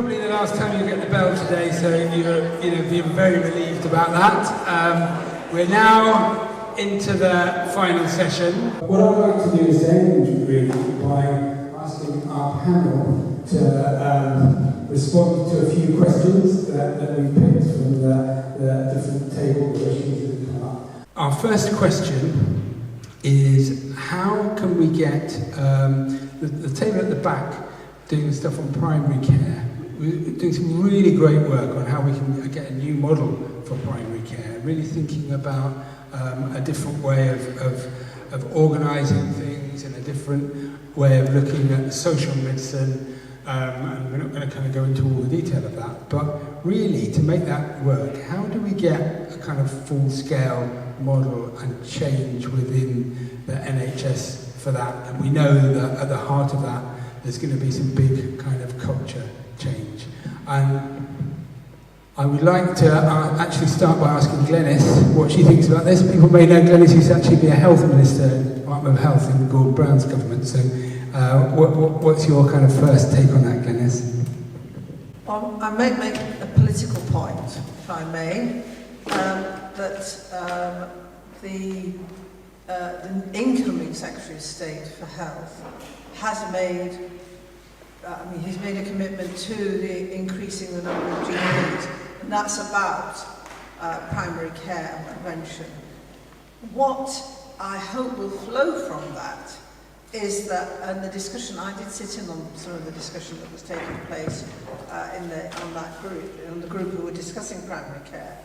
probably the last time you get the bell today, so you're very relieved about that. We're now into the final session. What I'd like to do is end really by asking our panel to respond to a few questions that we picked from the different table questions that have come up. Our first question is, how can we get the table at the back doing stuff on primary care? We're doing some really great work on how we can get a new model for primary care, really thinking about a different way of organising things and a different way of looking at social medicine. And we're not going to kind of go into all the detail of that, but really to make that work, how do we get a kind of full-scale model and change within the NHS for that? And we know that at the heart of that there's going to be some big kind of culture change. And I would like to actually start by asking Glenys what she thinks about this. People may know Glenys used to actually be a health minister in the Department of Health in Gordon Brown's government, so what's your kind of first take on that, Glenys? Well, I may make a political point, if I may, that the incoming Secretary of State for Health has made, he's made a commitment to the increasing the number of GPs, and that's about primary care and prevention. What I hope will flow from that is that, and the discussion, I did sit in on some of the discussion that was taking place on the group who were discussing primary care.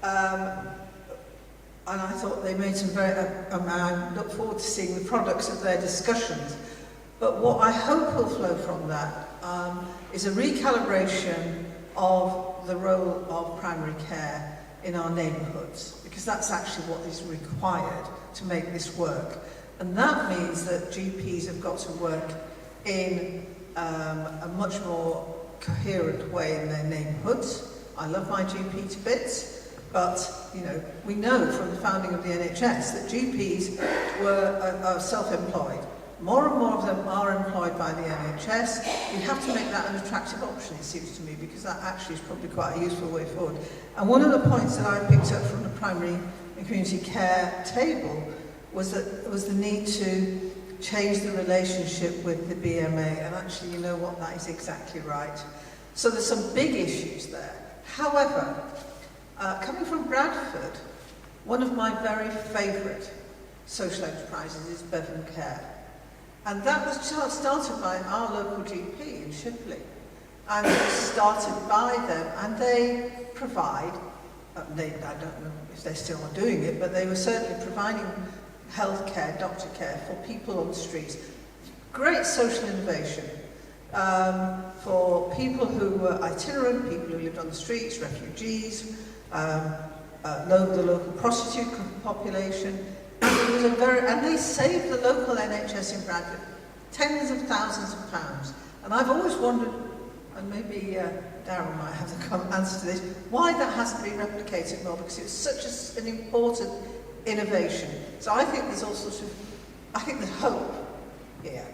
And I thought they made some very, I look forward to seeing the products of their discussions. But what I hope will flow from that is a recalibration of the role of primary care in our neighbourhoods, because that's actually what is required to make this work. And that means that GPs have got to work in a much more coherent way in their neighbourhoods. I love my GP to bits, but we know from the founding of the NHS that GPs are self-employed. More and more of them are employed by the NHS. We have to make that an attractive option, it seems to me, because that actually is probably quite a useful way forward. And one of the points that I picked up from the primary and community care table was the need to change the relationship with the BMA, and actually, you know what, that is exactly right. So there's some big issues there. However, coming from Bradford, one of my very favourite social enterprises is Bevan Care. And that was started by our local GP in Shipley. And it was started by them, and they provide, I don't know if they still are doing it, but they were certainly providing health care, doctor care for people on the streets. Great social innovation for people who were itinerant, people who lived on the streets, refugees, the local prostitute population. And, and they saved the local NHS in Bradford tens of thousands of pounds. And I've always wondered, and maybe Darren might have the answer to this, why that hasn't been replicated more, because it's such an important innovation. So I think there's all sorts of, I think there's hope here.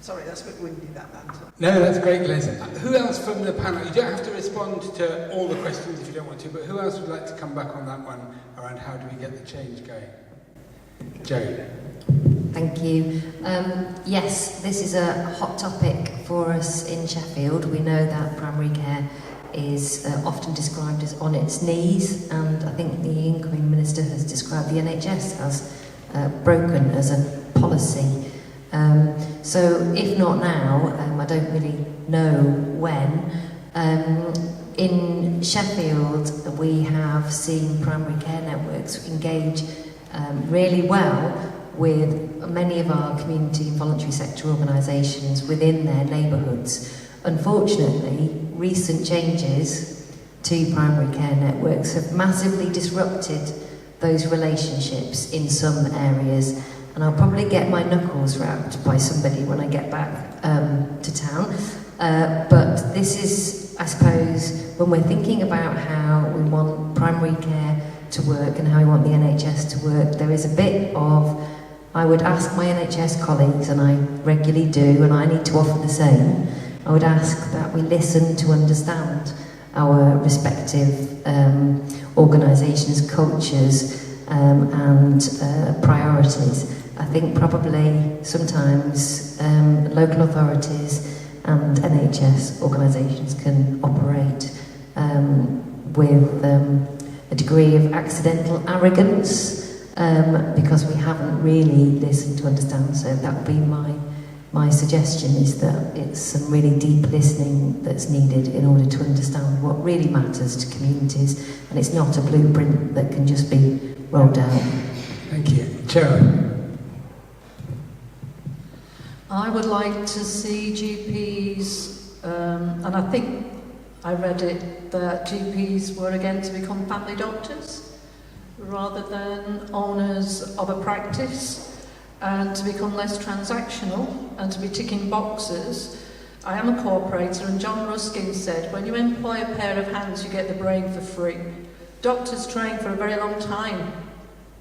Sorry, that's a bit windy, that answer. No, that's great, Glenys. Who else from the panel? You don't have to respond to all the questions if you don't want to, but who else would like to come back on that one around how do we get the change going? Jo. Thank you. Yes, this is a hot topic for us in Sheffield. We know that primary care is often described as on its knees, and I think the incoming minister has described the NHS as broken as a policy. So if not now, I don't really know when. In Sheffield, we have seen primary care networks engage really well with many of our community and voluntary sector organisations within their neighbourhoods. Unfortunately, recent changes to primary care networks have massively disrupted those relationships in some areas, and I'll probably get my knuckles rapped by somebody when I get back to town. But this is, I suppose, when we're thinking about how we want primary care to work and how we want the NHS to work, there is a bit of, I would ask my NHS colleagues, and I regularly do, and I need to offer the same, I would ask that we listen to understand our respective organisations, cultures and priorities. I think probably sometimes local authorities and NHS organisations can operate with a degree of accidental arrogance because we haven't really listened to understand. So that would be my suggestion, is that it's some really deep listening that's needed in order to understand what really matters to communities, and it's not a blueprint that can just be rolled out. Thank you. Cheryl. I would like to see GPs, and I think I read it, that GPs were again to become family doctors rather than owners of a practice, and to become less transactional and to be ticking boxes. I am a co-operator, and John Ruskin said, when you employ a pair of hands, you get the brain for free. Doctors train for a very long time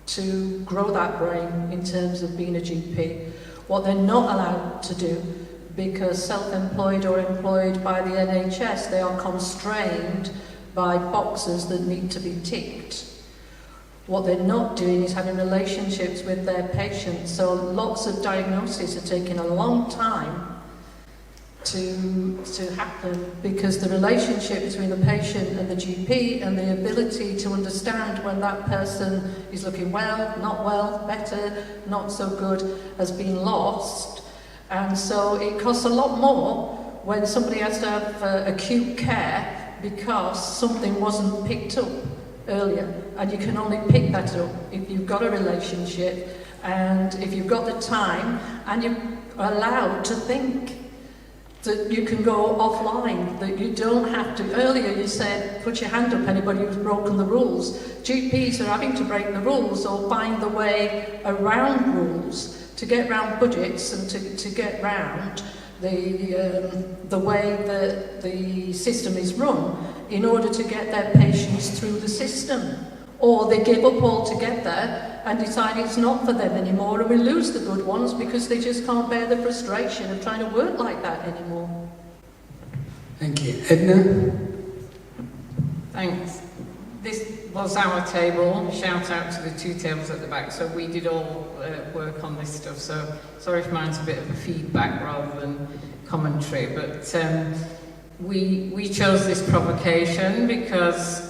to grow that brain in terms of being a GP. What they're not allowed to do, because self-employed or employed by the NHS, they are constrained by boxes that need to be ticked. What they're not doing is having relationships with their patients, so lots of diagnoses are taking a long time to happen, because the relationship between the patient and the GP and the ability to understand when that person is looking well, not well, better, not so good, has been lost. And so it costs a lot more when somebody has to have acute care because something wasn't picked up earlier, and you can only pick that up if you've got a relationship and if you've got the time and you're allowed to think, that you can go offline, that you don't have to. Earlier you said, put your hand up, anybody who's broken the rules. GPs are having to break the rules or find the way around rules to get round budgets and to get round the way that the system is run in order to get their patients through the system. Or they give up altogether and decide it's not for them anymore, and we lose the good ones because they just can't bear the frustration of trying to work like that anymore. Thank you. Edna? Thanks. This was our table. Shout out to the two tables at the back. So we did all work on this stuff. So sorry if mine's a bit of a feedback rather than commentary. But we chose this provocation because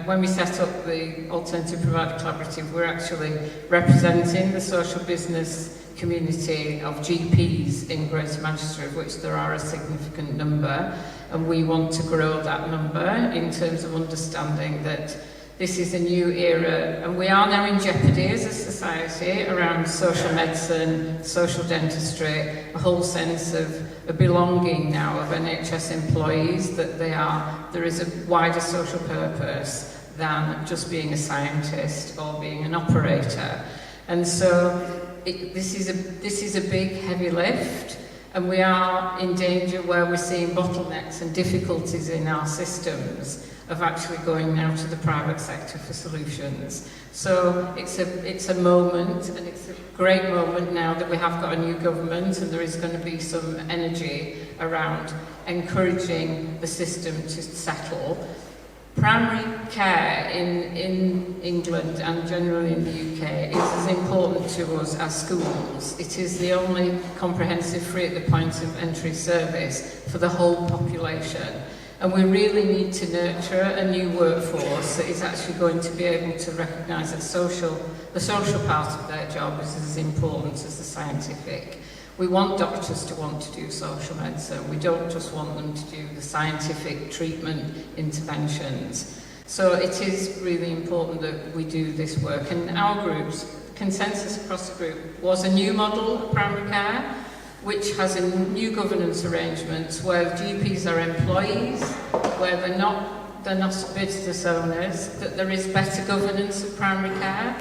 when we set up the Alternative Provider Collaborative, we're actually representing the social business community of GPs in Greater Manchester, of which there are a significant number, and we want to grow that number in terms of understanding that this is a new era, and we are now in jeopardy as a society around social medicine, social dentistry, a whole sense of a belonging now of NHS employees, that there is a wider social purpose than just being a scientist or being an operator. And so this is a big, heavy lift, and we are in danger where we're seeing bottlenecks and difficulties in our systems of actually going now to the private sector for solutions. So it's a moment, and it's a great moment now that we have got a new government, and there is going to be some energy around encouraging the system to settle. Primary care in England and generally in the UK is as important to us as schools. It is the only comprehensive free at the point of entry service for the whole population. And we really need to nurture a new workforce that is actually going to be able to recognise that the social part of their job is as important as the scientific. We want doctors to want to do social medicine. We don't just want them to do the scientific treatment interventions. So it is really important that we do this work. And our group's consensus across the group was a new model of primary care, which has a new governance arrangements where GPs are employees, where they're not business owners, that there is better governance of primary care.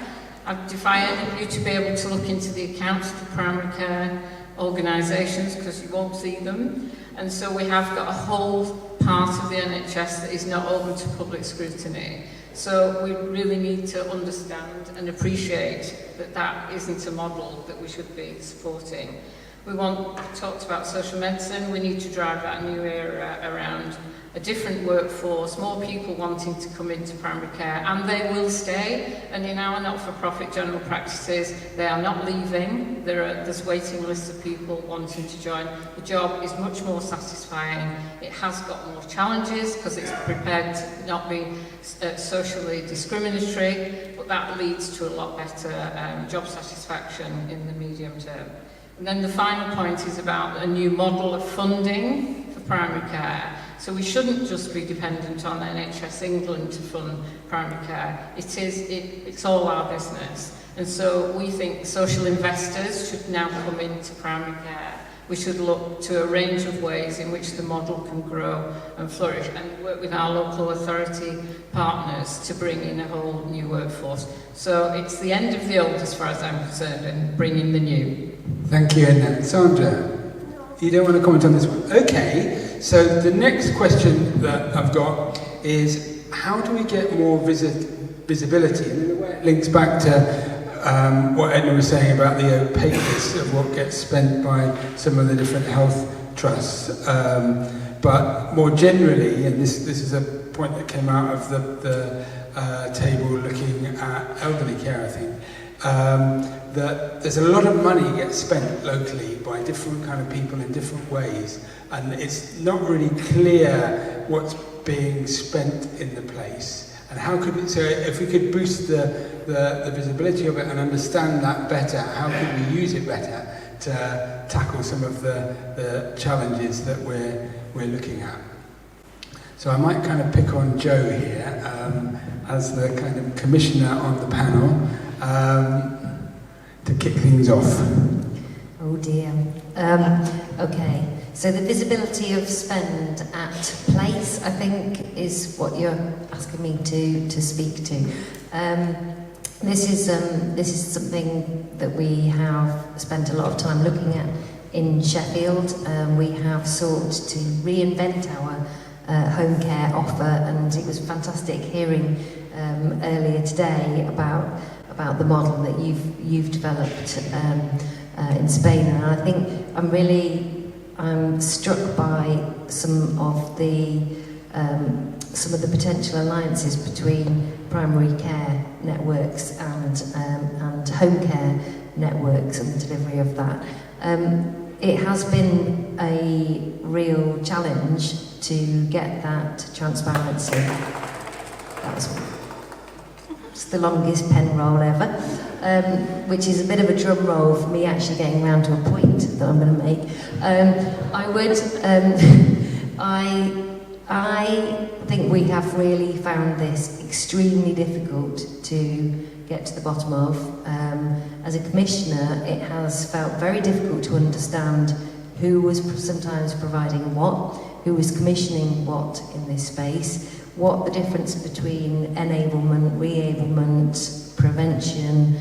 I'd defy you to be able to look into the accounts of the primary care organisations because you won't see them. And so we have got a whole part of the NHS that is not open to public scrutiny. So we really need to understand and appreciate that that isn't a model that we should be supporting. We talked about social medicine. We need to drive that new era around a different workforce, more people wanting to come into primary care, and they will stay. And in our not-for-profit general practices, they are not leaving. There's waiting lists of people wanting to join. The job is much more satisfying. It has got more challenges because it's prepared to not be socially discriminatory, but that leads to a lot better job satisfaction in the medium term. And then the final point is about a new model of funding for primary care. So we shouldn't just be dependent on NHS England to fund primary care. It's all our business. And so we think social investors should now come into primary care. We should look to a range of ways in which the model can grow and flourish, and work with our local authority partners to bring in a whole new workforce. So it's the end of the old as far as I'm concerned, and bring in the new. Thank you, Edna. Sandra, you don't want to comment on this one? Okay, so the next question that I've got is, how do we get more visibility? And in a way it links back to what Edna was saying about the opaqueness of what gets spent by some of the different health trusts. But more generally, and this is a point that came out of the table looking at elderly care, I think, that there's a lot of money gets spent locally by different kind of people in different ways, and it's not really clear what's being spent in the place. And how could it, so if we could boost the visibility of it and understand that better, how could we use it better to tackle some of the challenges that we're looking at? So I might kind of pick on Jo here as the kind of commissioner on the panel to kick things off. Oh dear. Okay. So the visibility of spend at place, I think, is what you're asking me to speak to. This is something that we have spent a lot of time looking at in Sheffield. We have sought to reinvent our home care offer, and it was fantastic hearing earlier today about the model that you've developed in Spain. And I think I'm struck by some of the potential alliances between primary care networks and home care networks and the delivery of that. It has been a real challenge to get that transparency. It's the longest pen roll ever, which is a bit of a drum roll for me actually getting round to a point that I'm going to make. I think we have really found this extremely difficult to get to the bottom of. As a commissioner, it has felt very difficult to understand who was sometimes providing what, who was commissioning what in this space, what the difference between enablement, re-ablement, prevention,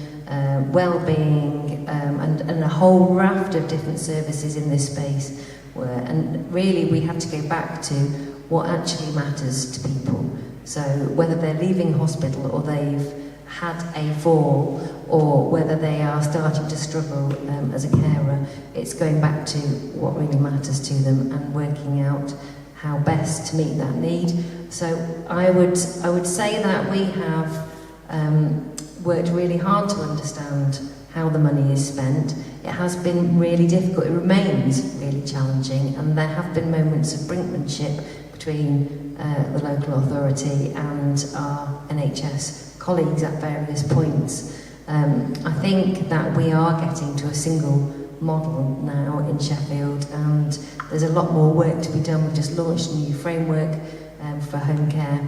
well-being, and a whole raft of different services in this space were. And really we have to go back to what actually matters to people. So whether they're leaving hospital or they've had a fall, or whether they are starting to struggle as a carer, it's going back to what really matters to them and working out how best to meet that need. So I would say that we have worked really hard to understand how the money is spent. It has been really difficult, it remains really challenging, and there have been moments of brinkmanship between the local authority and our NHS colleagues at various points. I think that we are getting to a single model now in Sheffield, and there's a lot more work to be done. We've just launched a new framework for home care,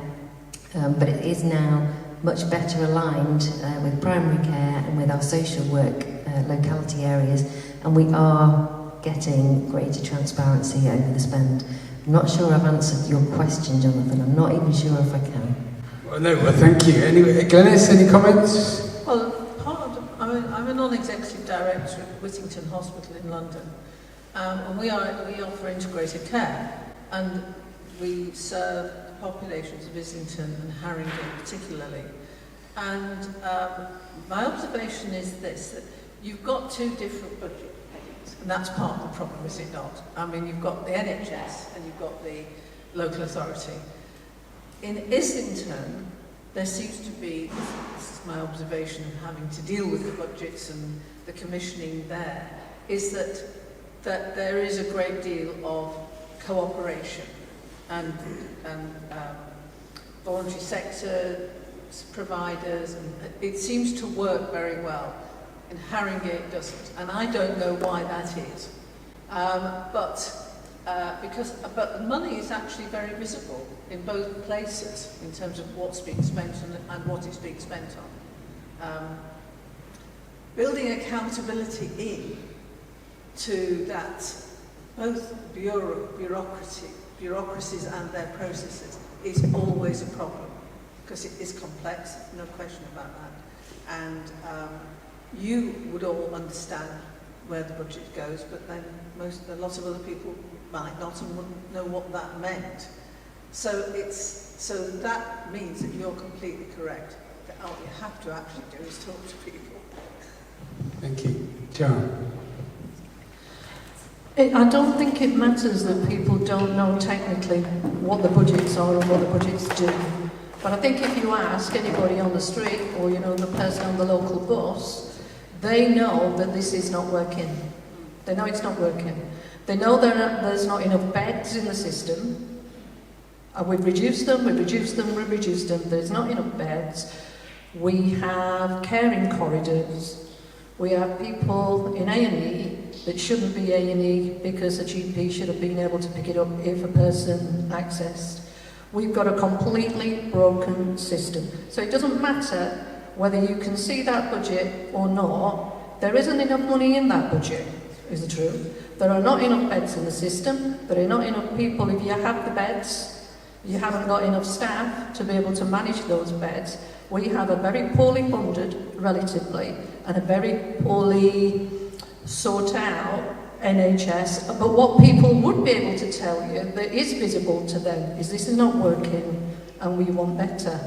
but it is now much better aligned with primary care and with our social work locality areas, and we are getting greater transparency over the spend. I'm not sure I've answered your question, Jonathan. I'm not even sure if I can. Well, no, well, thank you. Anyway, Glenys, any comments? Well, I'm a non-executive director at Whittington Hospital in London, and we offer integrated care, and we serve populations of Islington and Harringay particularly. And my observation is this, that you've got two different budget things. And that's part of the problem, is it not? I mean, you've got the NHS and you've got the local authority. In Islington, there seems to be, this is my observation of having to deal with the budgets and the commissioning there, is that there is a great deal of cooperation and voluntary sector providers, and it seems to work very well. In Haringey it doesn't, and I don't know why that is. But the money is actually very visible in both places in terms of what's being spent and what it's being spent on. Building accountability in to that, both bureaucracies and their processes, is always a problem, because it is complex, no question about that. And you would all understand where the budget goes, but then a lot of other people might not and wouldn't know what that meant. So that means that you're completely correct. That all you have to actually do is talk to people. Thank you. John? I don't think it matters that people don't know technically what the budgets are and what the budgets do. But I think if you ask anybody on the street or, the person on the local bus, they know that this is not working. They know it's not working. They know there's not enough beds in the system. And we've reduced them. There's not enough beds. We have caring corridors. We have people in A&E that shouldn't be A&E because a GP should have been able to pick it up if a person accessed. We've got a completely broken system. So it doesn't matter whether you can see that budget or not. There isn't enough money in that budget, is the truth. There are not enough beds in the system. There are not enough people. If you have the beds, you haven't got enough staff to be able to manage those beds. We have a very poorly funded, relatively, and a very poorly sought out NHS. But what people would be able to tell you that is visible to them is this is not working and we want better.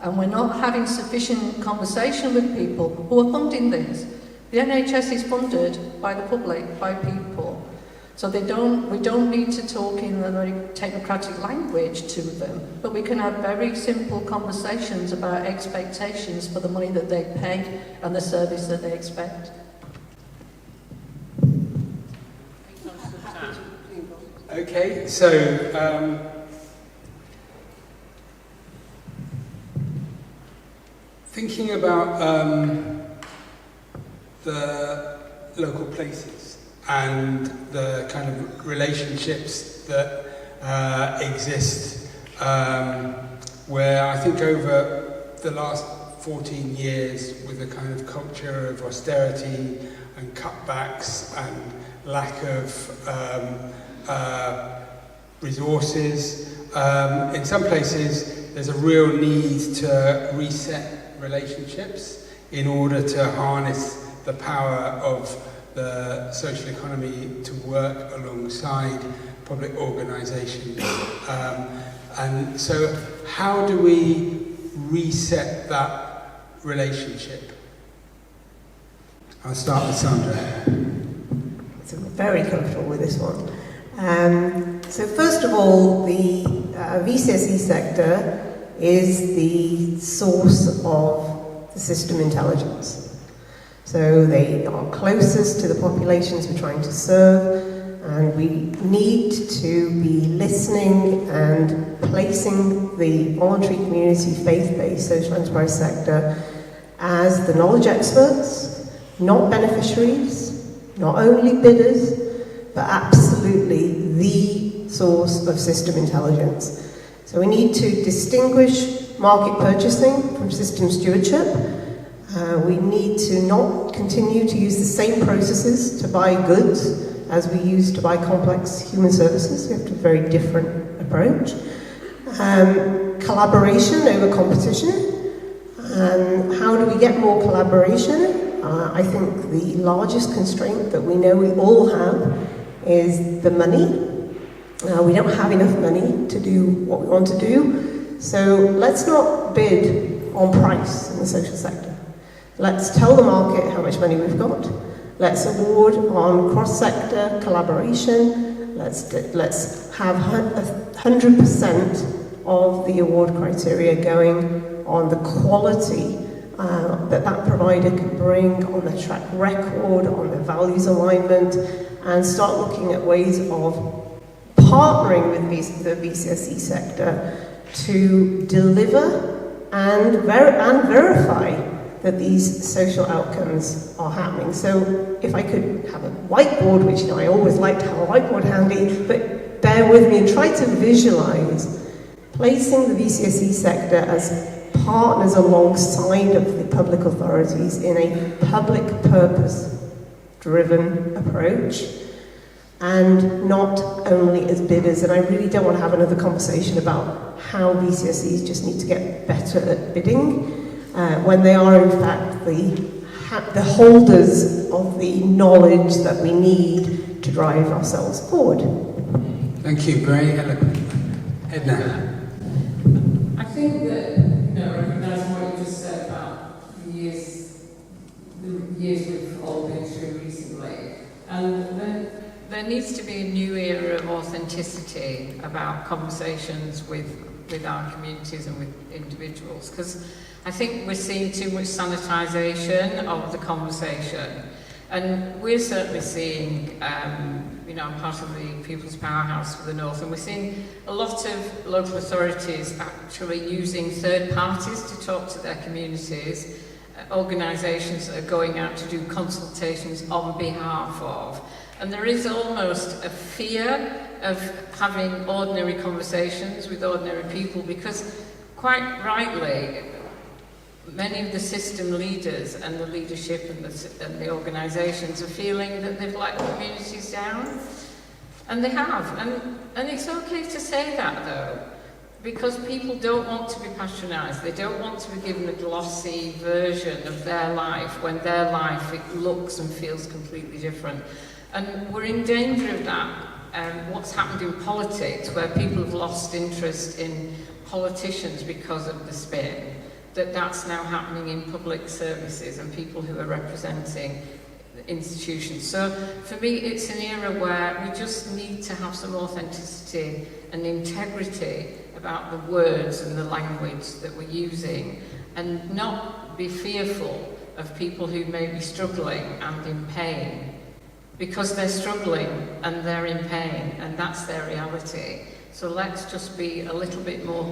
And we're not having sufficient conversation with people who are funding this. The NHS is funded by the public, by people. So we don't need to talk in a very technocratic language to them, but we can have very simple conversations about expectations for the money that they pay and the service that they expect. Okay, so thinking about the local places and the kind of relationships that exist, where I think over the last 14 years, with a kind of culture of austerity and cutbacks and lack of resources, in some places there's a real need to reset relationships in order to harness the power of the social economy to work alongside public organisations. And so how do we reset that relationship? I'll start with Sandra. So I'm very comfortable with this one. So first of all, the VCSE sector is the source of the system intelligence. So they are closest to the populations we're trying to serve, and we need to be listening and placing the voluntary community, faith-based social enterprise sector as the knowledge experts, not beneficiaries, not only bidders, but absolutely the source of system intelligence. So we need to distinguish market purchasing from system stewardship. We need to not continue to use the same processes to buy goods as we use to buy complex human services. We have a very different approach. Collaboration over competition. How do we get more collaboration? I think the largest constraint that we know we all have is the money. We don't have enough money to do what we want to do. So let's not bid on price in the social sector. Let's tell the market how much money we've got. let's award on cross-sector collaboration, let's have 100% of the award criteria going on the quality that provider can bring, on the track record, on the values alignment, and start looking at ways of partnering with the VCSE sector to deliver and verify that these social outcomes are happening. So if I could have a whiteboard, which I always like to have a whiteboard handy, but bear with me and try to visualize placing the VCSE sector as partners alongside of the public authorities in a public purpose-driven approach, and not only as bidders. And I really don't want to have another conversation about how VCSEs just need to get better at bidding, when they are in fact the holders of the knowledge that we need to drive ourselves forward. Thank you, very eloquent. Edna. I think that, recognising what you just said about the years we've all been through recently, and then there needs to be a new era of authenticity about conversations with our communities and with individuals, because I think we're seeing too much sanitisation of the conversation. And we're certainly seeing, I'm part of the People's Powerhouse for the North, and we're seeing a lot of local authorities actually using third parties to talk to their communities, organisations that are going out to do consultations on behalf of. And there is almost a fear of having ordinary conversations with ordinary people, because quite rightly, many of the system leaders and the leadership and the organisations are feeling that they've let the communities down. And they have. And it's okay to say that, though, because people don't want to be patronised. They don't want to be given a glossy version of their life when their life looks and feels completely different. And we're in danger of that. What's happened in politics, where people have lost interest in politicians because of the spin, that's now happening in public services and people who are representing institutions. So for me, it's an era where we just need to have some authenticity and integrity about the words and the language that we're using, and not be fearful of people who may be struggling and in pain, because they're struggling and they're in pain, and that's their reality. So let's just be a little bit more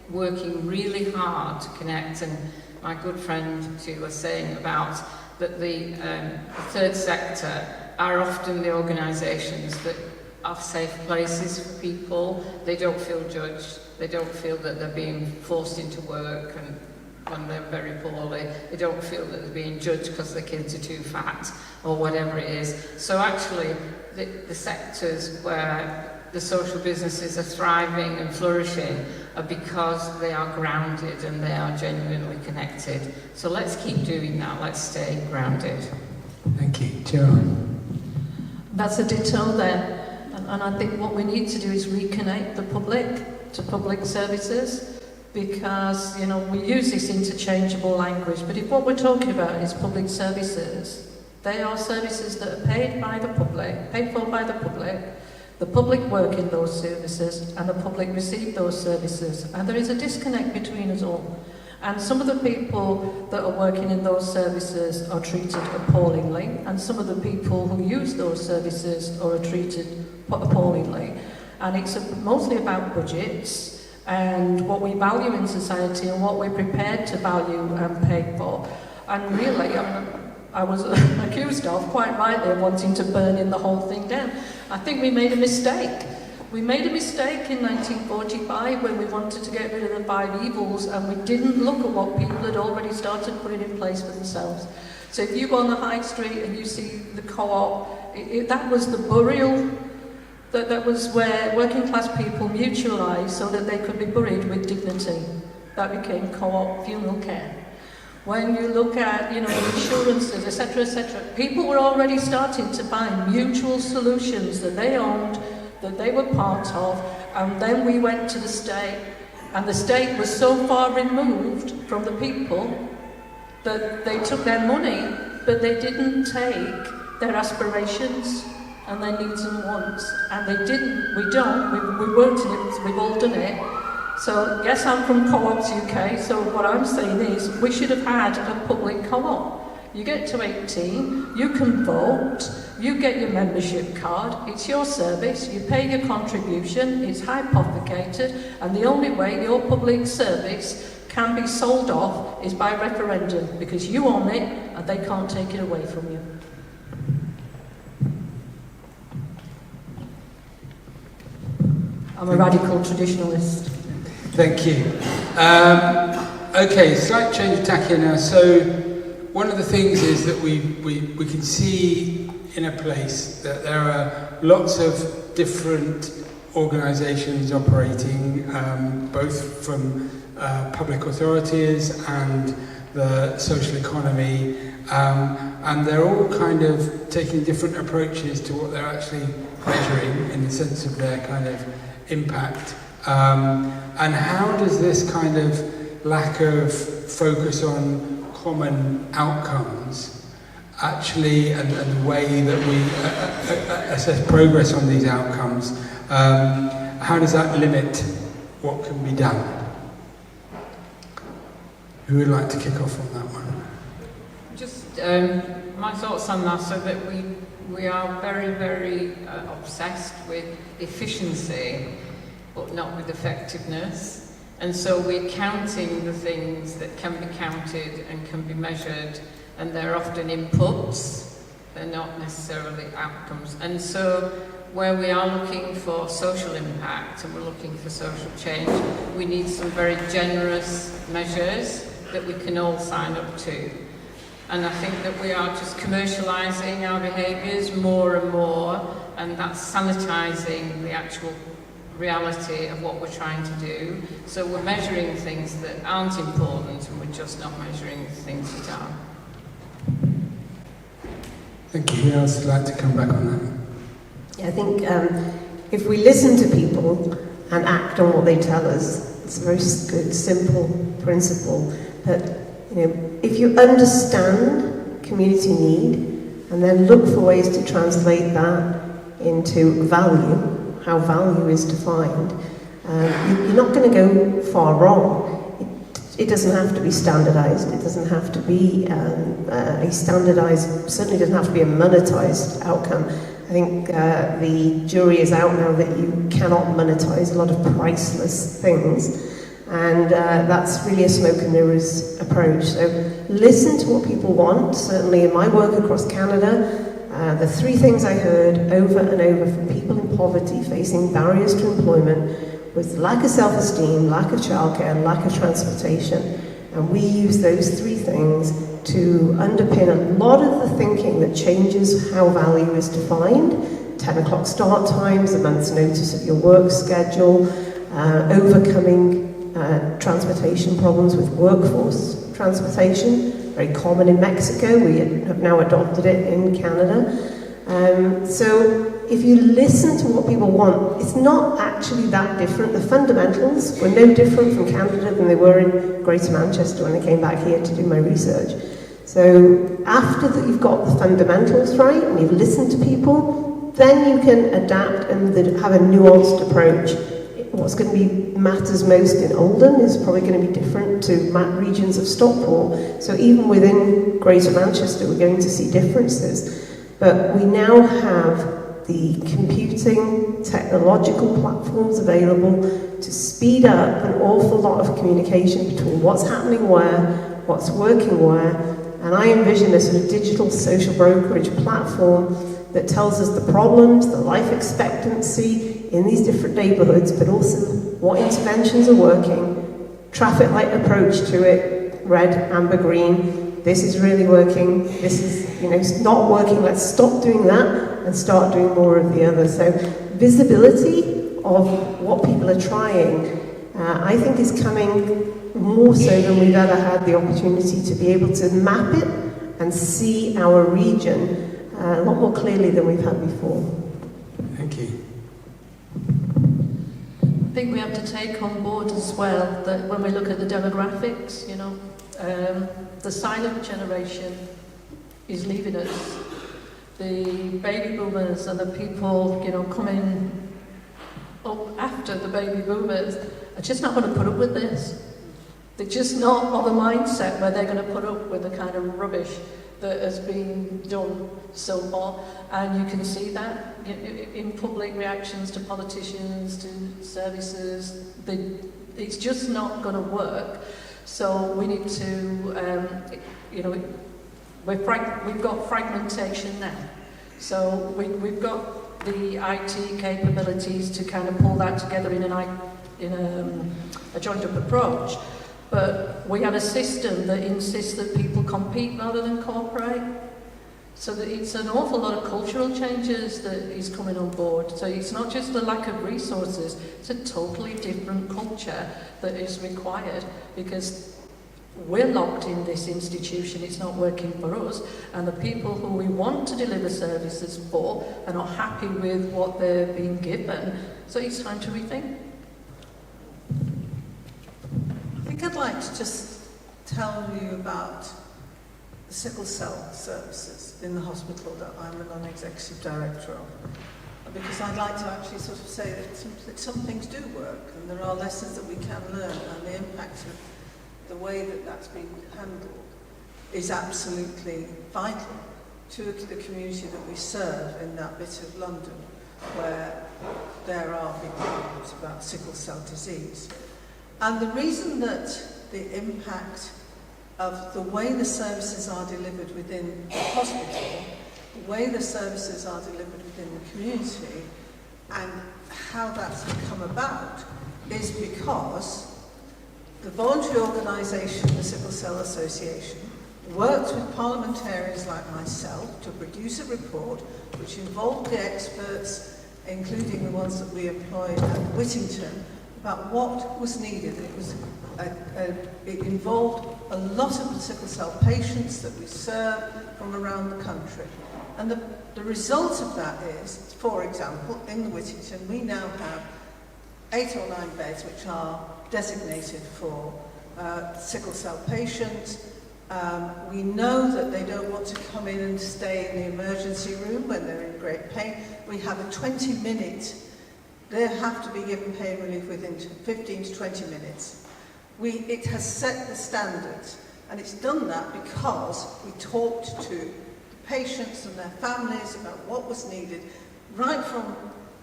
working really hard to connect. And my good friend Sheila was saying about that the third sector are often the organisations that are safe places for people. They don't feel judged. They don't feel that they're being forced into work, and when they're very poorly, they don't feel that they're being judged because their kids are too fat or whatever it is. So actually, the sectors where the social businesses are thriving and flourishing are because they are grounded and they are genuinely connected. So let's keep doing that. Let's stay grounded. Thank you. Cheryl. That's a ditto there. And I think what we need to do is reconnect the public to public services, because, we use this interchangeable language, but if what we're talking about is public services, they are services that are paid for by the public work in those services, and the public receive those services, and there is a disconnect between us all. And some of the people that are working in those services are treated appallingly, and some of the people who use those services are treated appallingly. And it's mostly about budgets and what we value in society and what we're prepared to value and pay for. And really, I was accused of, quite rightly, of wanting to burn in the whole thing down. I think we made a mistake. We made a mistake in 1945 when we wanted to get rid of the 5 evils, and we didn't look at what people had already started putting in place for themselves. So if you go on the high street and you see the co-op, that was the burial. That was where working class people mutualised so that they could be buried with dignity. That became co-op funeral care. When you look at, insurances, etc., people were already starting to find mutual solutions that they owned, that they were part of, and then we went to the state, and the state was so far removed from the people that they took their money but they didn't take their aspirations and their needs and wants, and we worked in it, we've all done it. So yes, I'm from Co-ops UK, so what I'm saying is we should have had a public co-op. You get to 18, you can vote, you get your membership card, it's your service, you pay your contribution, it's hypothecated, and the only way your public service can be sold off is by referendum, because you own it and they can't take it away from you. I'm a radical traditionalist. Thank you. Okay, slight change of tack here now. So one of the things is that we can see in a place that there are lots of different organisations operating, both from public authorities and the social economy, and they're all kind of taking different approaches to what they're actually measuring in the sense of their kind of impact. And how does this kind of lack of focus on common outcomes actually, and the way that we assess progress on these outcomes, how does that limit what can be done? Who would like to kick off on that one? Just my thoughts on that, so that we are very, very obsessed with efficiency, but not with effectiveness. And so we're counting the things that can be counted and can be measured, and they're often inputs, they're not necessarily outcomes. And so where we are looking for social impact and we're looking for social change, we need some very generous measures that we can all sign up to. And I think that we are just commercialising our behaviours more and more, and that's sanitising the actual reality of what we're trying to do. So we're measuring things that aren't important, and we're just not measuring things that are. Thank you. Who else would like to come back on that? Yeah, I think if we listen to people and act on what they tell us, it's a very good, simple principle. But if you understand community need and then look for ways to translate that into value, how value is defined, you're not going to go far wrong. It doesn't have to be standardized. It doesn't have to be a standardized, certainly doesn't have to be a monetized outcome. I think the jury is out now that you cannot monetize a lot of priceless things. And that's really a smoke and mirrors approach. So listen to what people want. Certainly in my work across Canada, the three things I heard over and over from people in poverty facing barriers to employment was lack of self-esteem, lack of childcare, and lack of transportation. And we use those three things to underpin a lot of the thinking that changes how value is defined. 10 o'clock start times, a month's notice of your work schedule, overcoming transportation problems with workforce transportation, very common in Mexico. We have now adopted it in Canada. So if you listen to what people want, it's not actually that different. The fundamentals were no different from Canada than they were in Greater Manchester when I came back here to do my research. So after that you've got the fundamentals right and you've listened to people, then you can adapt and have a nuanced approach. What's going to be matters most in Oldham is probably going to be different to regions of Stockport. So even within Greater Manchester, we're going to see differences. But we now have the computing technological platforms available to speed up an awful lot of communication between what's happening where, what's working where, and I envision a sort of digital social brokerage platform that tells us the problems, the life expectancy in these different neighbourhoods, but also what interventions are working, traffic light approach to it, red, amber, green. This is really working, this is not working, let's stop doing that and start doing more of the other. So visibility of what people are trying, I think is coming more so than we've ever had the opportunity to be able to map it and see our region a lot more clearly than we've had before. Thank you. I think we have to take on board as well that when we look at the demographics, the silent generation is leaving us. The baby boomers and the people, you know, coming up after the baby boomers are just not going to put up with this. They're just not of a mindset where they're going to put up with the kind of rubbish that has been done so far. And you can see that in public reactions to politicians, to services. It's just not going to work. So we need to, you know, we've got fragmentation now. So we've got the IT capabilities to kind of pull that together in a joined-up approach. But we have a system that insists that people compete rather than cooperate. So that it's an awful lot of cultural changes that is coming on board. So it's not just the lack of resources, it's a totally different culture that is required, because we're locked in this institution, it's not working for us, and the people who we want to deliver services for are not happy with what they're being given. So it's time to rethink. I think I'd like to just tell you about the sickle cell services in the hospital that I'm a non-executive director of, because I'd like to actually sort of say that some things do work, and there are lessons that we can learn, and the impact of the way that that's been handled is absolutely vital to the community that we serve in that bit of London where there are big problems about sickle cell disease. And the reason that the impact of the way the services are delivered within the hospital, the way the services are delivered within the community, and how that's come about is because the voluntary organisation, the Sickle Cell Association, worked with parliamentarians like myself to produce a report which involved the experts, including the ones that we employed at Whittington, about what was needed. It involved a lot of the sickle cell patients that we serve from around the country. And the result of that is, for example, in the Whittington, we now have 8 or 9 beds which are designated for sickle cell patients. We know that they don't want to come in and stay in the emergency room when they're in great pain. We have a 20-minute, they have to be given pain relief within 15 to 20 minutes. It has set the standards, and it's done that because we talked to the patients and their families about what was needed, right from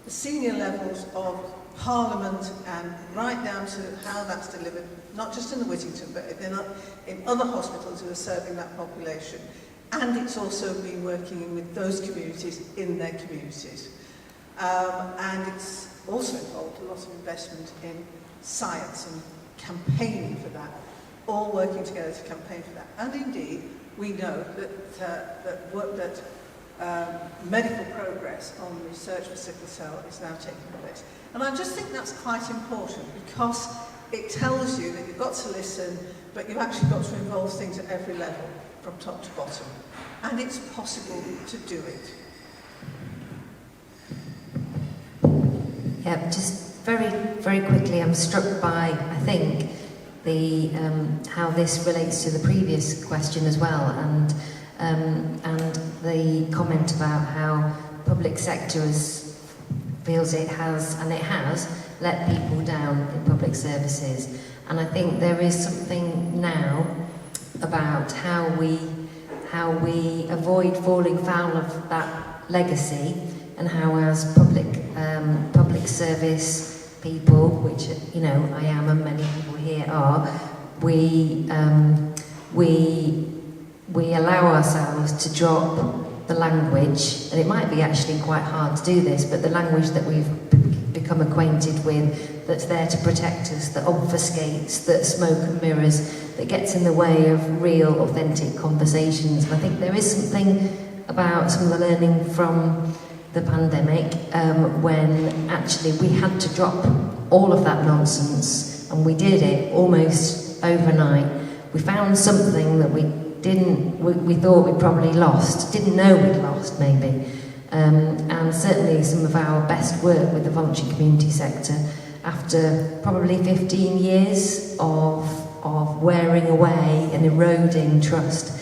the senior levels of Parliament and right down to how that's delivered, not just in the Whittington, but in other hospitals who are serving that population. And it's also been working with those communities in their communities. And it's also involved a lot of investment in science and campaigning for that, all working together to campaign for that. And indeed, we know that medical progress on research for sickle cell is now taking place. And I just think that's quite important, because it tells you that you've got to listen, but you've actually got to involve things at every level, from top to bottom. And it's possible to do it. Yeah, just very, very quickly, I'm struck by, I think, the how this relates to the previous question as well, and the comment about how public sector feels it has let people down in public services. And I think there is something now about how we avoid falling foul of that legacy, and how as public service people, which I am and many people here are, we allow ourselves to drop the language, and it might be actually quite hard to do this, but the language that we've become acquainted with, that's there to protect us, that obfuscates, that smoke and mirrors, that gets in the way of real, authentic conversations. And I think there is something about some of the learning from the pandemic, when actually we had to drop all of that nonsense, and we did it almost overnight. We found something that we thought we'd probably lost, didn't know we'd lost maybe. And certainly some of our best work with the voluntary community sector, after probably 15 years of wearing away and eroding trust,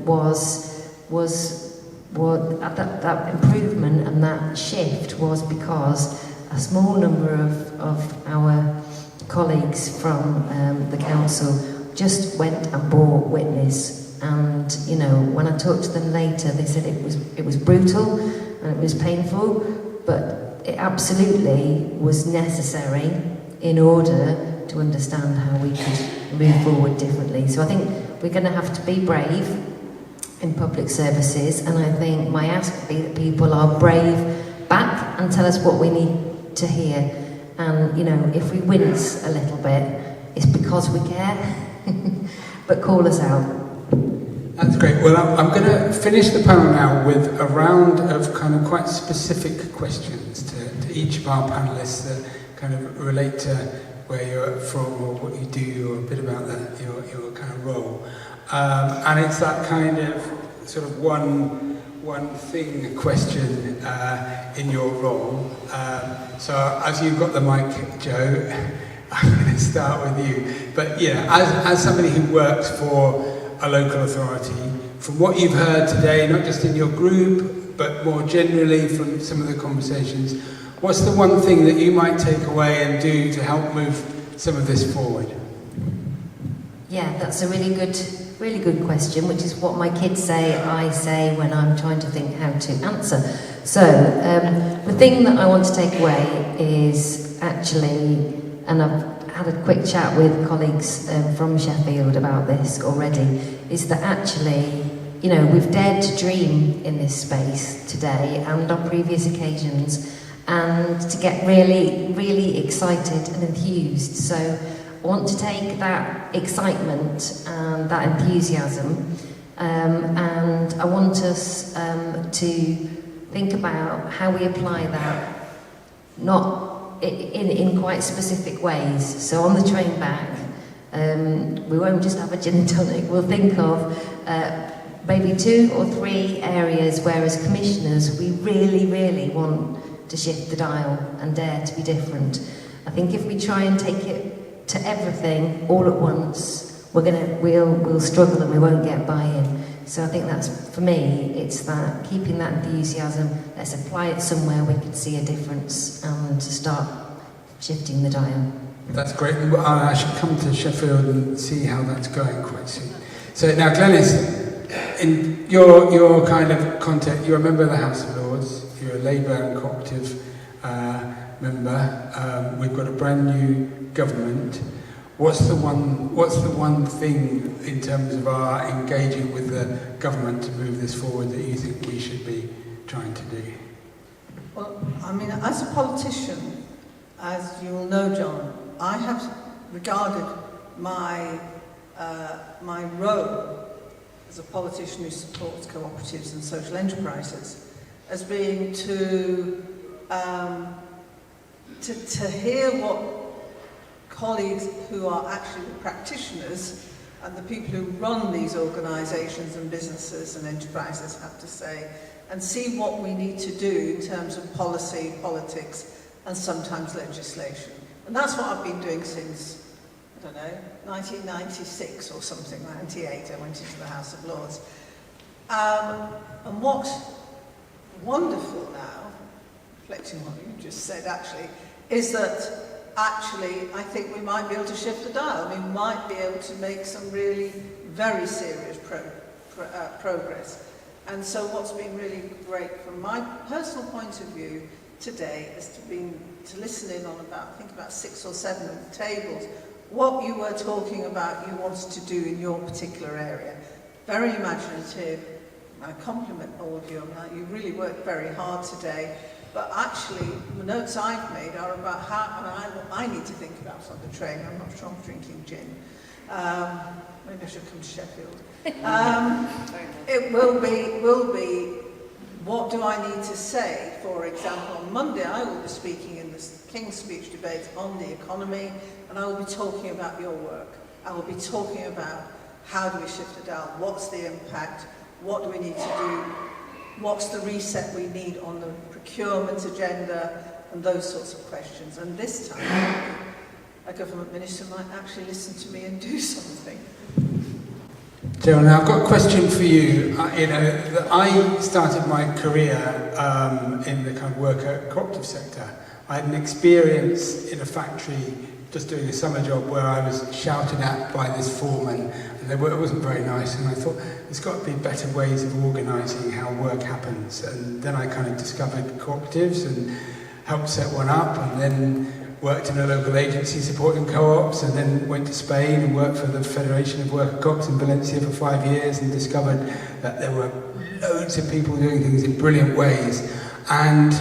was that improvement and that shift was because a small number of our colleagues from the council just went and bought witness, and you know, when I talked to them later, they said it was brutal and it was painful, but it absolutely was necessary in order to understand how we could move forward differently. So I think we're going to have to be brave in public services, and I think my ask would be that people are brave back and tell us what we need to hear. And you know, if we wince a little bit, it's because we care. But call us out. That's great. Well, I'm going to finish the panel now with a round of kind of quite specific questions to each of our panelists that kind of relate to where you're from or what you do or a bit about your kind of role. And it's that kind of sort of one thing question in your role. So as you've got the mic, Joe, I'm going to start with you. But yeah, as somebody who works for a local authority, from what you've heard today, not just in your group, but more generally from some of the conversations, what's the one thing that you might take away and do to help move some of this forward? Yeah, that's a really good question, which is what my kids say, I say when I'm trying to think how to answer. So, the thing that I want to take away is actually, and I've had a quick chat with colleagues from Sheffield about this already, is that actually, you know, we've dared to dream in this space today and on previous occasions, and to get really, really excited and enthused. So I want to take that excitement and that enthusiasm, and I want us to think about how we apply that, not in quite specific ways. So on the train back, we won't just have a gin and tonic. We'll think of maybe 2 or 3 areas where as commissioners we really, really want to shift the dial and dare to be different. I think if we try and take it to everything all at once, we'll struggle and we won't get buy-in. So I think that's, for me, it's that keeping that enthusiasm, let's apply it somewhere we can see a difference and to start shifting the dial. That's great. I should come to Sheffield and see how that's going quite soon. So now, Glenys, in your kind of context, you're a member of the House of Lords, you're a Labour and Co-operative member. We've got a brand new government. What's the one thing in terms of our engaging with the government to move this forward that you think we should be trying to do? Well, I mean, as a politician, as you will know, John, I have regarded my role as a politician who supports cooperatives and social enterprises as being to hear what colleagues who are actually the practitioners and the people who run these organisations and businesses and enterprises have to say, and see what we need to do in terms of policy, politics, and sometimes legislation. And that's what I've been doing since, I don't know, 1996 or something, 98, I went into the House of Lords. And what's wonderful now, reflecting on what you just said actually, is that actually, I think we might be able to shift the dial. We might be able to make some really very serious progress. And so what's been really great from my personal point of view today is to listen in on about 6 or 7 of the tables, what you were talking about you wanted to do in your particular area. Very imaginative. I compliment all of you. You really worked very hard today. But actually, the notes I've made are about what I need to think about on the train. I'm not sure I'm drinking gin. Maybe I should come to Sheffield. It will be, what do I need to say? For example, on Monday I will be speaking in the King's Speech debate on the economy, and I will be talking about your work. I will be talking about how do we shift the dial, what's the impact, what do we need to do, what's the reset we need on the procurement agenda, and those sorts of questions. And this time, a government minister might actually listen to me and do something. Cheryl, now I've got a question for you. I started my career in the kind of worker cooperative sector. I had an experience in a factory just doing a summer job where I was shouted at by this foreman, and it wasn't very nice, and I thought there's got to be better ways of organising how work happens. And then I kind of discovered cooperatives and helped set one up, and then worked in a local agency supporting co-ops, and then went to Spain and worked for the Federation of Worker Co-ops in Valencia for 5 years, and discovered that there were loads of people doing things in brilliant ways, and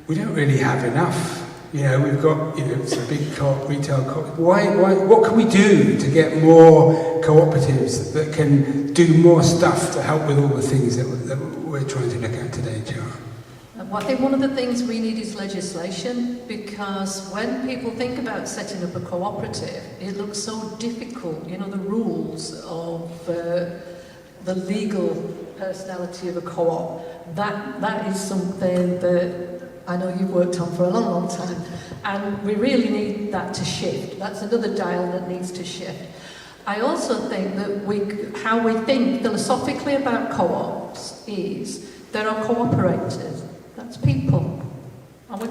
we don't really have enough. We've got some big retail co-ops. What can we do to get more cooperatives that can do more stuff to help with all the things that we're trying to look at today, Cheryl? Well, I think one of the things we need is legislation, because when people think about setting up a cooperative, it looks so difficult. The rules of the legal personality of a co-op. That is something that I know you've worked on for a long, long time, and we really need that to shift. That's another dial that needs to shift. I also think that how we think philosophically about co-ops is there are cooperators. That's people. And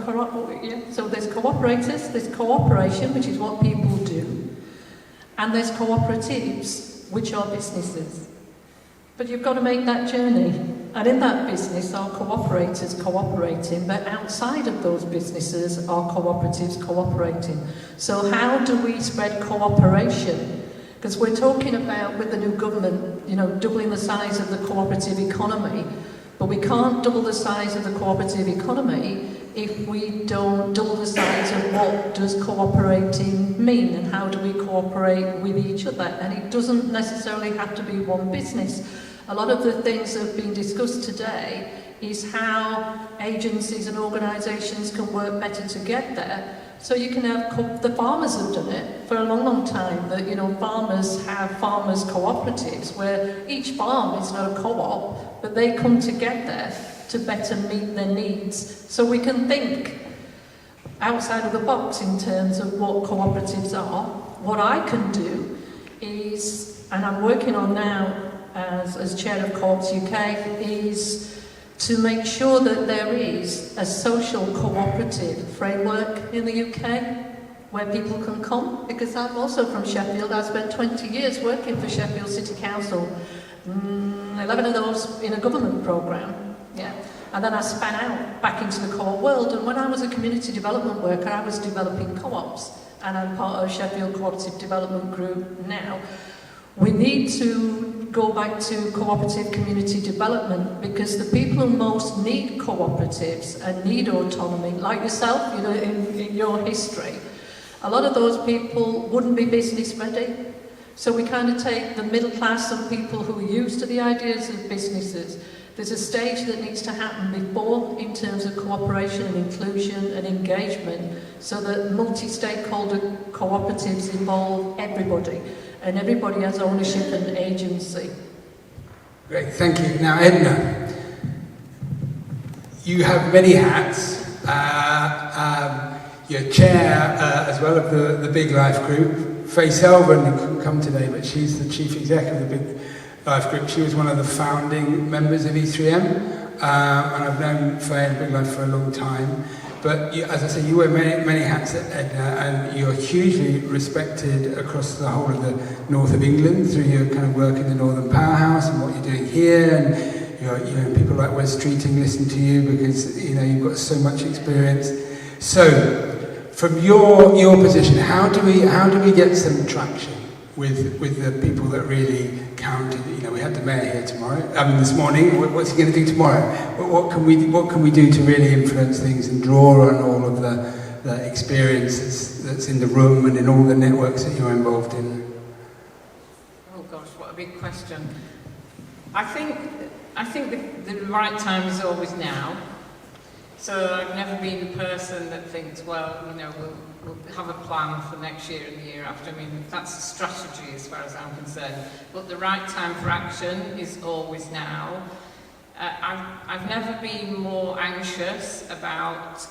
so there's cooperators, there's cooperation, which is what people do, and there's cooperatives, which are businesses. But you've got to make that journey. And in that business are cooperators cooperating, but outside of those businesses are cooperatives cooperating. So how do we spread cooperation? Because we're talking about, with the new government, doubling the size of the cooperative economy, but we can't double the size of the cooperative economy if we don't double the size of what does cooperating mean, and how do we cooperate with each other. And it doesn't necessarily have to be one business. A lot of the things that have been discussed today is how agencies and organisations can work better together. So you can have, the farmers have done it for a long, long time, that, farmers have farmers cooperatives where each farm is not a co-op, but they come together to better meet their needs. So we can think outside of the box in terms of what cooperatives are. What I can do is, and I'm working on now as Chair of Co-ops UK, is to make sure that there is a social cooperative framework in the UK where people can come, because I'm also from Sheffield. I spent 20 years working for Sheffield City Council, 11 of those in a government programme, and then I span out back into the co-op world, and when I was a community development worker I was developing co-ops, and I'm part of Sheffield Cooperative Development Group now. We need to go back to cooperative community development, because the people who most need cooperatives and need autonomy, like yourself, in your history, a lot of those people wouldn't be business ready. So we kind of take the middle class and people who are used to the ideas of businesses. There's a stage that needs to happen before in terms of cooperation and inclusion and engagement, so that multi-stakeholder cooperatives involve everybody, and everybody has ownership and agency. Great, thank you. Now, Edna, you have many hats. You're chair as well of the Big Life Group. Faye Selvin couldn't come today, but she's the chief exec of the Big Life Group. She was one of the founding members of E3M, and I've known Faye and Big Life for a long time. But as I say, you wear many hats at Edna, and you're hugely respected across the whole of the north of England through your kind of work in the Northern Powerhouse and what you're doing here. And people like Wes Streeting listen to you because you've got so much experience. So, from your position, how do we get some traction with the people that really count? We had the mayor here this morning. What's he going to do tomorrow? What can we do to really influence things and draw on all of the experiences that's in the room and in all the networks that you're involved in? Oh gosh, what a big question. I think the right time is always now. So I've never been the person that thinks, well, we'll have a plan for next year and the year after. I mean, that's a strategy as far as I'm concerned. But the right time for action is always now. I've never been more anxious about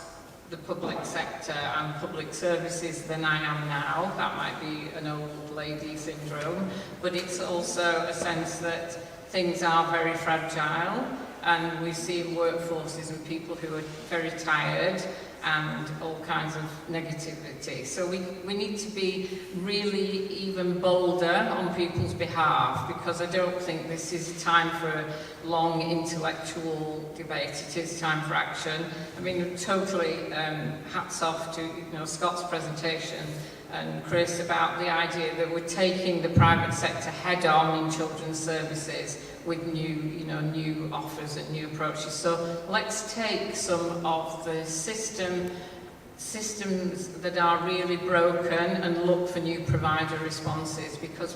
the public sector and public services than I am now. That might be an old lady syndrome, but it's also a sense that things are very fragile, and we see workforces with people who are very tired and all kinds of negativity. So we need to be really even bolder on people's behalf, because I don't think this is time for a long intellectual debate. It is time for action. I mean, totally hats off to Scott's presentation and Chris about the idea that we're taking the private sector head on in children's services with new offers and new approaches. So let's take some of the systems that are really broken and look for new provider responses, because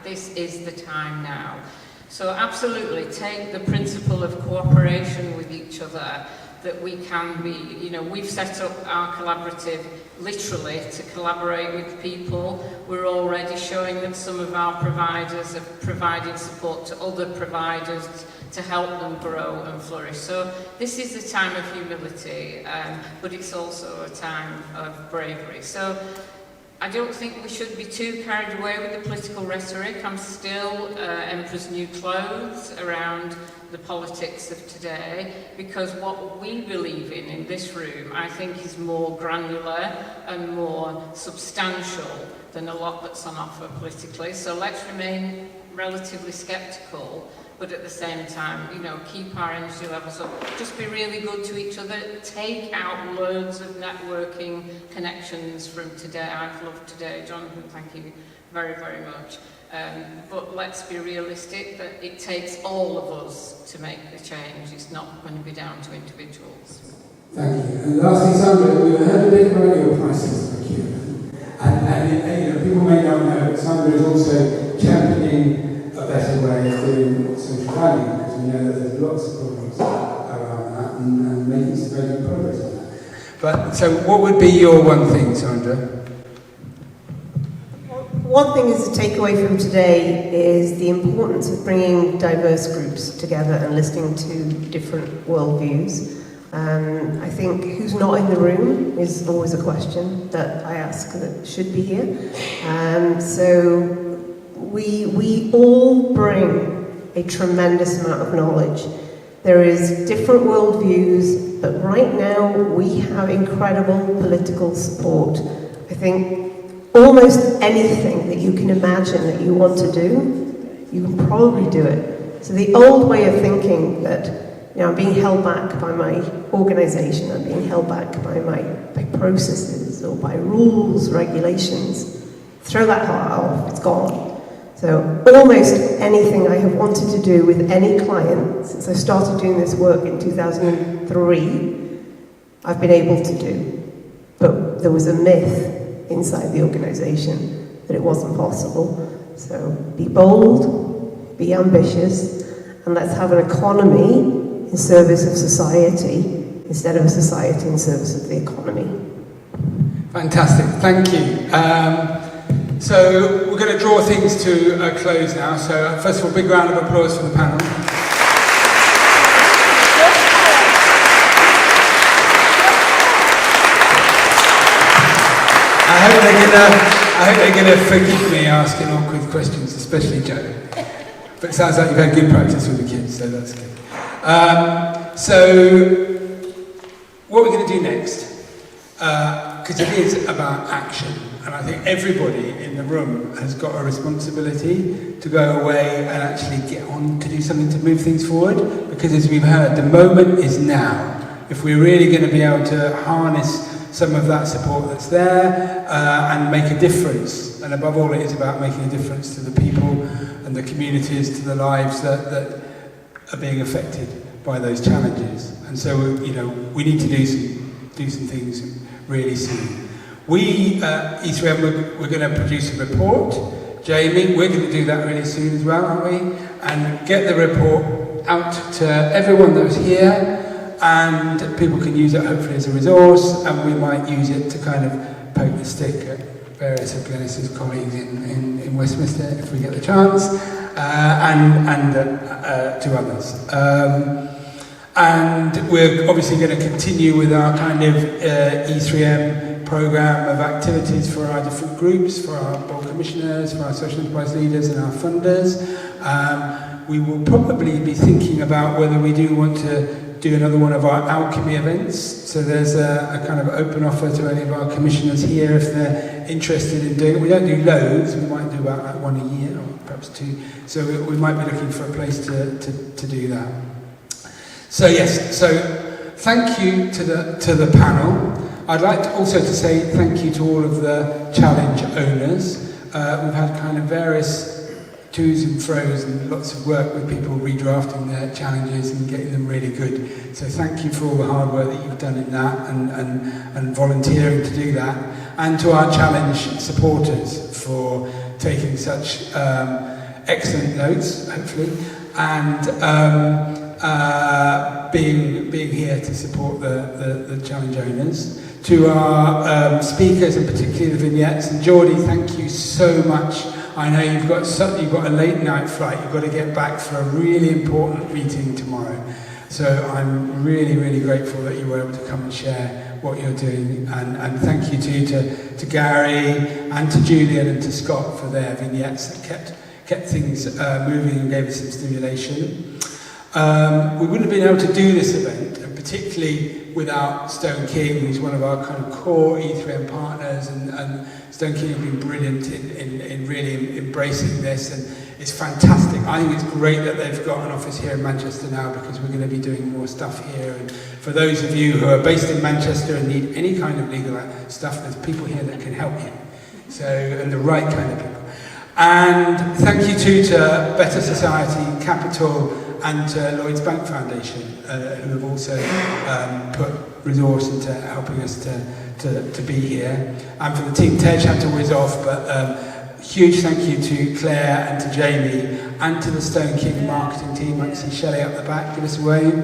this is the time now. So absolutely take the principle of cooperation with each other, that we can be, we've set up our collaborative literally to collaborate with people. We're already showing that some of our providers are providing support to other providers to help them grow and flourish. So this is a time of humility, but it's also a time of bravery. So I don't think we should be too carried away with the political rhetoric. I'm still Emperor's New Clothes around the politics of today, because what we believe in this room, I think, is more granular and more substantial than a lot that's on offer politically. So let's remain relatively sceptical, but at the same time, keep our energy levels up. Just be really good to each other. Take out loads of networking connections from today. I've loved today, Jonathan, thank you very, very much. But let's be realistic that it takes all of us to make the change. It's not going to be down to individuals. Thank you. And lastly, Sandra, we heard a bit about your prices procurement. And people may not know, but Sandra is also championing a better way of doing social value, because we know that there's lots of problems around that, and making some very good progress on that. But, so what would be your one thing, Sandra? One thing is to take away from today is the importance of bringing diverse groups together and listening to different worldviews. I think who's not in the room is always a question that I ask that should be here. So we all bring a tremendous amount of knowledge. There is different worldviews, but right now we have incredible political support. I think almost anything that you can imagine that you want to do, you can probably do it. So the old way of thinking that, I'm being held back by my organisation, I'm being held back by my processes or by rules, regulations, throw that part off, it's gone. So almost anything I have wanted to do with any client since I started doing this work in 2003, I've been able to do. But there was a myth inside the organisation that it wasn't possible. So be bold, be ambitious, and let's have an economy in service of society instead of a society in service of the economy. Fantastic, thank you. So we're going to draw things to a close now. So first of all, big round of applause for the panel. I hope they're going to forgive me asking awkward questions, especially Joe. But it sounds like you've had good practice with the kids, so that's good. So what we're going to do next, because it is about action, and I think everybody in the room has got a responsibility to go away and actually get on to do something to move things forward, because as we've heard, the moment is now. If we're really going to be able to harness some of that support that's there and make a difference, and above all it is about making a difference to the people and the communities, to the lives that are being affected by those challenges. And so we need to do some things really soon. We E3M, we're going to produce a report. Jamie, we're going to do that really soon as well, aren't we? And get the report out to everyone that was here, and people can use it hopefully as a resource, and we might use it to kind of poke the stick at various of Glenys's colleagues in Westminster if we get the chance, and to others. And we're obviously going to continue with our kind of E3M programme of activities for our different groups, for our board commissioners, for our social enterprise leaders and our funders. We will probably be thinking about whether we do want to do another one of our alchemy events. So there's a kind of open offer to any of our commissioners here if they're interested in doing it. We don't do loads, we might do about like one a year or perhaps two. So we might be looking for a place to do that. So yes, so thank you to the panel. I'd like also to say thank you to all of the challenge owners. We've had kind of various to's and fro's and lots of work with people redrafting their challenges and getting them really good. So thank you for all the hard work that you've done in that and volunteering to do that. And to our challenge supporters for taking such excellent notes, hopefully, and being here to support the challenge owners. To our speakers, and particularly the vignettes, and Geordie, thank you so much. I know you've got a late night flight, you've got to get back for a really important meeting tomorrow. So I'm really, really grateful that you were able to come and share what you're doing, and thank you too to Gary and to Julian and to Scott for their vignettes that kept things moving and gave us some stimulation. We wouldn't have been able to do this event, and particularly without Stone King, who's one of our kind of core E3M partners, and Stone King have been brilliant in really embracing this, and it's fantastic. I think it's great that they've got an office here in Manchester now, because we're going to be doing more stuff here. And for those of you who are based in Manchester and need any kind of legal stuff, there's people here that can help you. So, and the right kind of people. And thank you too to Better Society, Capital, and to Lloyds Bank Foundation, who have also put resource into helping us to be here. And for the team, Tej had to whiz off, but huge thank you to Claire and to Jamie, and to the Stone King marketing team. I can see Shelley up the back, give us a wave.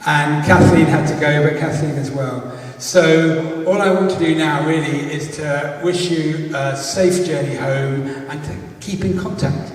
And Kathleen had to go, but Kathleen as well. So all I want to do now really is to wish you a safe journey home and to keep in contact.